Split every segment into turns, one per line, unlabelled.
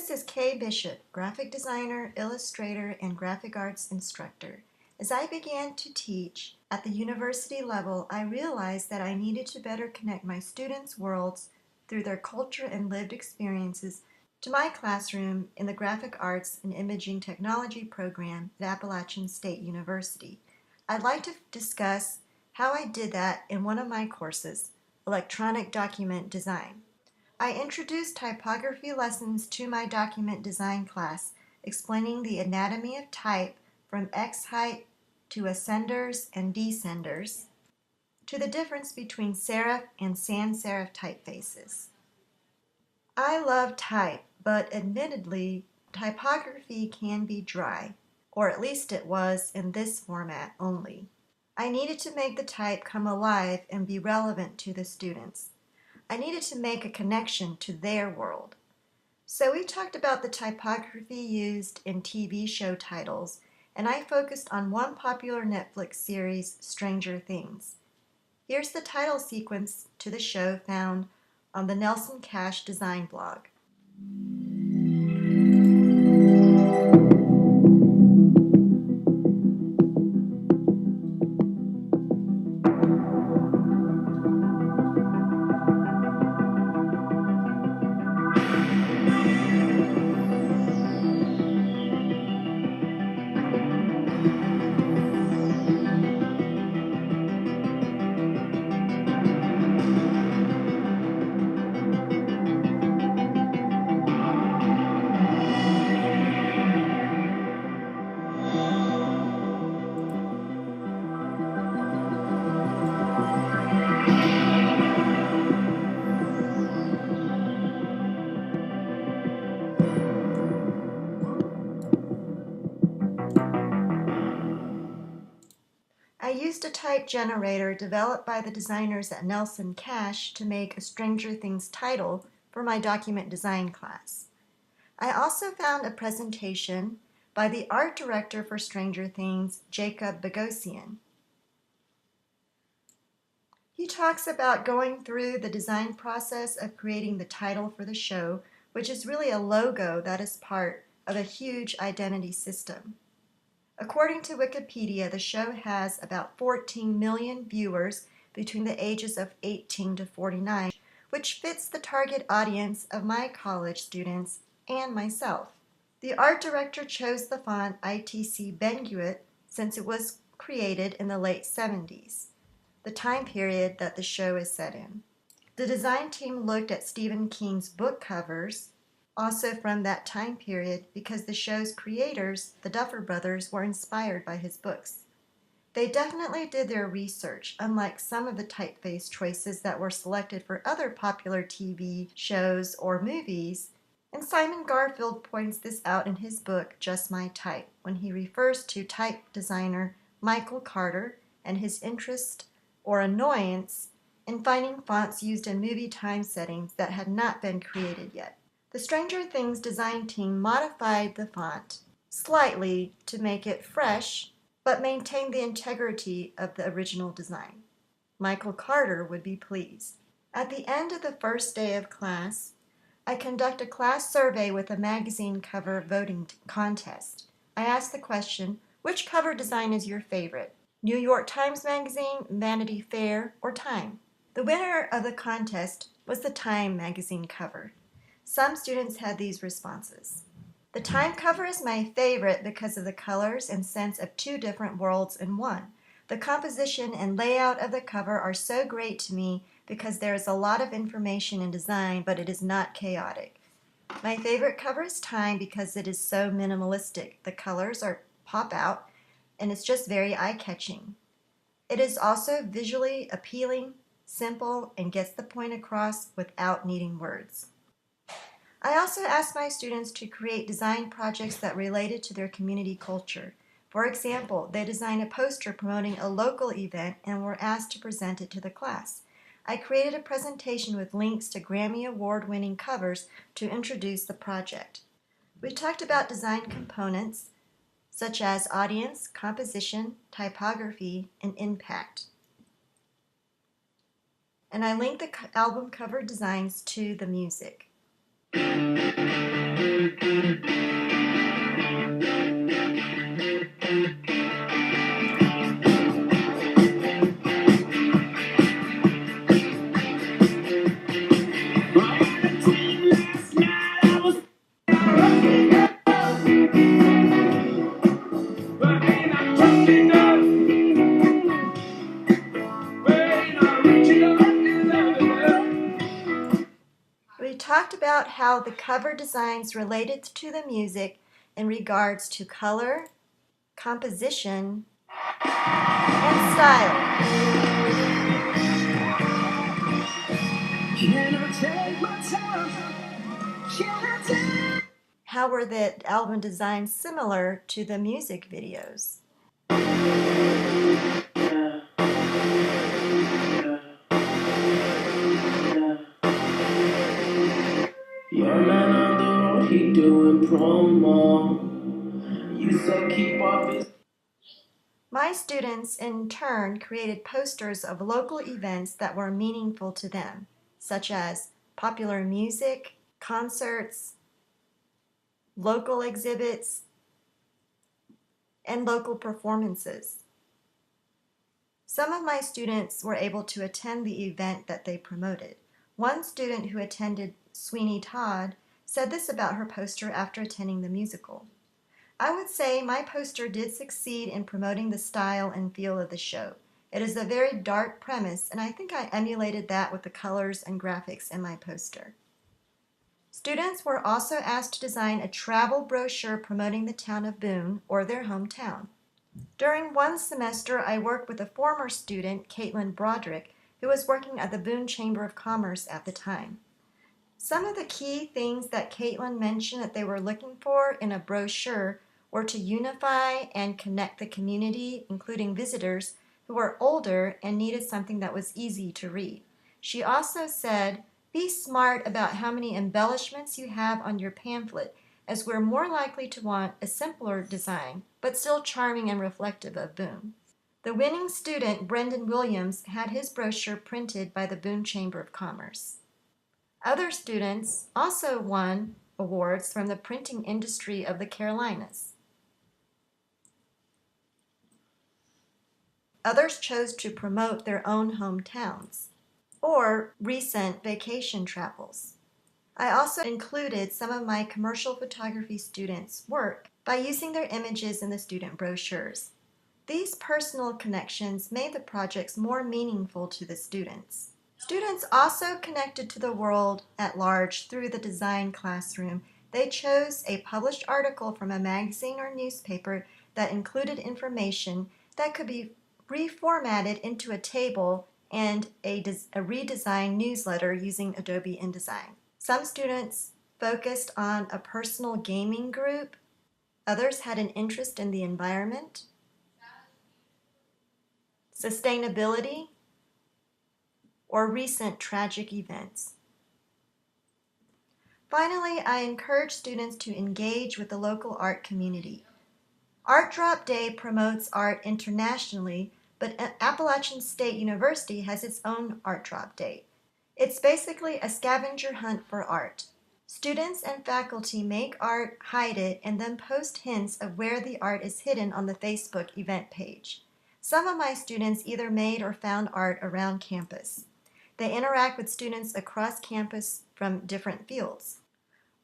This is Kay Bishop, graphic designer, illustrator, and graphic arts instructor. As I began to teach at the university level, I realized that I needed to better connect my students' worlds through their culture and lived experiences to my classroom in the Graphic Arts and Imaging Technology program at Appalachian State University. I'd like to discuss how I did that in one of my courses, Electronic Document Design. I introduced typography lessons to my document design class, explaining the anatomy of type from X height to ascenders and descenders, to the difference between serif and sans serif typefaces. I love type, but admittedly, typography can be dry, or at least it was in this format only. I needed to make the type come alive and be relevant to the students. I needed to make a connection to their world. So we talked about the typography used in TV show titles, and I focused on one popular Netflix series, Stranger Things. Here's the title sequence to the show found on the Nelson Cash design blog. I used a type generator developed by the designers at Nelson Cash to make a Stranger Things title for my document design class. I also found a presentation by the art director for Stranger Things, Jacob Bogosian. He talks about going through the design process of creating the title for the show, which is really a logo that is part of a huge identity system. According to Wikipedia, the show has about 14 million viewers between the ages of 18 to 49, which fits the target audience of my college students and myself. The art director chose the font ITC Benguet since it was created in the late 70s, the time period that the show is set in. The design team looked at Stephen King's book covers, also from that time period, because the show's creators, the Duffer Brothers, were inspired by his books. They definitely did their research, unlike some of the typeface choices that were selected for other popular TV shows or movies, and Simon Garfield points this out in his book, Just My Type, when he refers to type designer Michael Carter and his interest or annoyance in finding fonts used in movie time settings that had not been created yet. The Stranger Things design team modified the font slightly to make it fresh, but maintain the integrity of the original design. Michael Carter would be pleased. At the end of the first day of class, I conduct a class survey with a magazine cover voting contest. I ask the question, which cover design is your favorite? New York Times Magazine, Vanity Fair, or Time? The winner of the contest was the Time magazine cover. Some students had these responses. The Time cover is my favorite because of the colors and sense of two different worlds in one. The composition and layout of the cover are so great to me because there is a lot of information in design, but it is not chaotic. My favorite cover is Time because it is so minimalistic. The colors pop out, and it's just very eye-catching. It is also visually appealing, simple, and gets the point across without needing words. I also asked my students to create design projects that related to their community culture. For example, they designed a poster promoting a local event and were asked to present it to the class. I created a presentation with links to Grammy Award-winning covers to introduce the project. We talked about design components such as audience, composition, typography, and impact. And I linked the album cover designs to the music. about how the cover designs related to the music in regards to color, composition, and style. Can I take my time? How were the album designs similar to the music videos? Your man on the road, he doing promo. You so keep off his. My students, in turn, created posters of local events that were meaningful to them, such as popular music, concerts, local exhibits, and local performances. Some of my students were able to attend the event that they promoted. One student who attended Sweeney Todd said this about her poster after attending the musical. I would say my poster did succeed in promoting the style and feel of the show. It is a very dark premise, and I think I emulated that with the colors and graphics in my poster. Students were also asked to design a travel brochure promoting the town of Boone or their hometown. During one semester, I worked with a former student, Caitlin Broderick, who was working at the Boone Chamber of Commerce at the time. Some of the key things that Caitlin mentioned that they were looking for in a brochure were to unify and connect the community, including visitors who were older and needed something that was easy to read. She also said, be smart about how many embellishments you have on your pamphlet, as we're more likely to want a simpler design, but still charming and reflective of Boone. The winning student, Brendan Williams, had his brochure printed by the Boone Chamber of Commerce. Other students also won awards from the printing industry of the Carolinas. Others chose to promote their own hometowns or recent vacation travels. I also included some of my commercial photography students' work by using their images in the student brochures. These personal connections made the projects more meaningful to the students. Students also connected to the world at large through the design classroom. They chose a published article from a magazine or newspaper that included information that could be reformatted into a table and a redesigned newsletter using Adobe InDesign. Some students focused on a personal gaming group. Others had an interest in the environment, sustainability, or recent tragic events. Finally, I encourage students to engage with the local art community. Art Drop Day promotes art internationally, but Appalachian State University has its own Art Drop Day. It's basically a scavenger hunt for art. Students and faculty make art, hide it, and then post hints of where the art is hidden on the Facebook event page. Some of my students either made or found art around campus. They interact with students across campus from different fields.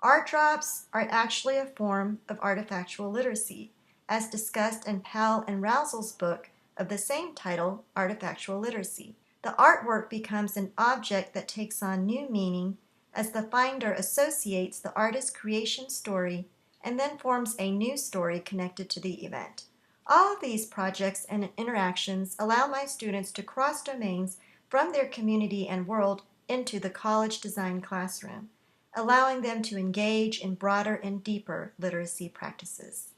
Art drops are actually a form of artifactual literacy, as discussed in Powell and Rousel's book of the same title, Artifactual Literacy. The artwork becomes an object that takes on new meaning as the finder associates the artist's creation story and then forms a new story connected to the event. All of these projects and interactions allow my students to cross domains from their community and world into the college design classroom, allowing them to engage in broader and deeper literacy practices.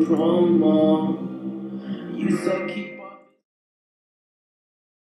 trauma.